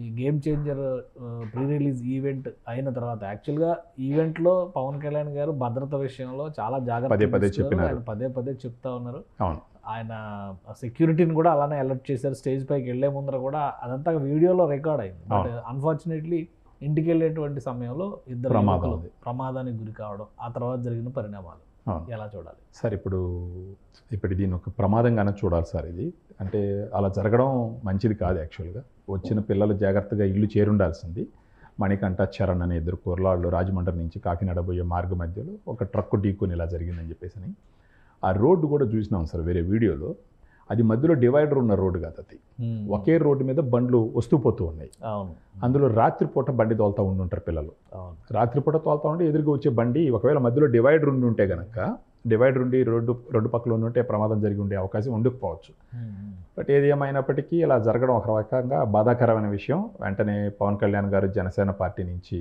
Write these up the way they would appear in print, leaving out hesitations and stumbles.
ఈ game changer pre release event అయిన తర్వాత యాక్చువల్గా ఈవెంట్లో పవన్ కళ్యాణ్ గారు భద్రత విషయంలో చాలా జాగ్రత్త ఆయన పదే పదే చెప్తా ఉన్నారు. ఆయన సెక్యూరిటీని కూడా అలానే అలర్ట్ చేశారు. స్టేజ్ పైకి వెళ్లే ముందర కూడా అదంతా వీడియోలో రికార్డ్ అయింది. బట్ అన్ఫార్చునేట్లీ ఇంటికి వెళ్ళేటువంటి సమయంలో ఇద్దరు ప్రమాదానికి గురి కావడం, ఆ తర్వాత జరిగిన పరిణామాలు ఎలా చూడాలి సార్? ఇప్పుడు దీన్ని ఒక ప్రమాదంగానే చూడాలి సార్. ఇది అంటే అలా జరగడం మంచిది కాదు. యాక్చువల్గా వచ్చిన పిల్లలు జాగ్రత్తగా ఇల్లు చేరుండాల్సింది. మణికంఠ, చరణ్ అనే ఇద్దరు కుర్రాళ్ళు రాజమండ్రి నుంచి కాకినాడ పోయే మార్గ మధ్యలో ఒక ట్రక్కు ఢీకొని ఇలా జరిగిందని చెప్పేసి ఆ రోడ్డు కూడా చూసినాం సార్ వేరే వీడియోలో. అది మధ్యలో డివైడర్ ఉన్న రోడ్డు కాదు, అది ఒకే రోడ్డు మీద బండ్లు వస్తూ పోతూ ఉన్నాయి. అందులో రాత్రిపూట బండి తోలుతూ ఉండుంటారు పిల్లలు. రాత్రిపూట తోలుతూ ఉంటే ఎదురుగా వచ్చే బండి ఒకవేళ మధ్యలో డివైడర్ ఉండి ఉంటే కనుక, డివైడర్ ఉండి రెండు పక్కల ఉంటే ప్రమాదం జరిగి ఉండే అవకాశం ఉండకపోవచ్చు. బట్ ఏది ఏమైనప్పటికీ ఇలా జరగడం ఒక రకంగా బాధాకరమైన విషయం. వెంటనే పవన్ కళ్యాణ్ గారు జనసేన పార్టీ నుంచి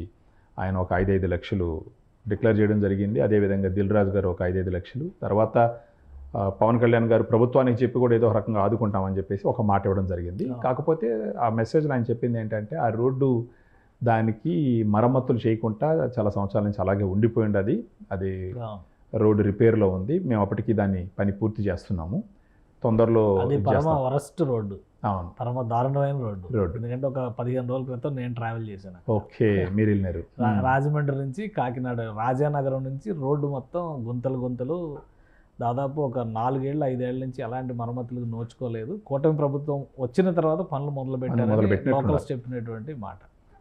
ఆయన ఒక 5-5 లక్షలు డిక్లేర్ చేయడం జరిగింది. అదేవిధంగా దిల్ రాజు గారు ఒక 5-5 లక్షలు, తర్వాత పవన్ కళ్యాణ్ గారు ప్రభుత్వానికి చెప్పి కూడా ఏదో రకంగా ఆదుకుంటామని చెప్పేసి ఒక మాట ఇవ్వడం జరిగింది. కాకపోతే ఆ మెసేజ్లో ఆయన చెప్పింది ఏంటంటే, ఆ రోడ్డు దానికి మరమ్మతులు చేయకుండా చాలా సంవత్సరాల నుంచి అలాగే ఉండిపోయింది. అది రోడ్డు రిపేర్లో ఉంది. మేము అప్పటికి దాన్ని పని పూర్తి చేస్తున్నాము. తొందరలో వరస్ట్ రోడ్డు, అవును, పరమ దారుణమైన రోడ్డు. ఎందుకంటే ఒక 15 రోజుల క్రితం నేను ట్రావెల్ చేశాను. ఓకే, మీరు వెళ్ళినారు. రాజమండ్రి నుంచి కాకినాడ రాజానగరం నుంచి రోడ్డు మొత్తం గుంతలు. దాదాపు ఒక 4-5 ఏళ్ల నుంచి అలాంటి మరమ్మతులకు నోచుకోలేదు. కూటమి ప్రభుత్వం వచ్చిన తర్వాత పనులు మొదలుపెట్టారు, లోకల్స్ చెప్పినటువంటి మాట.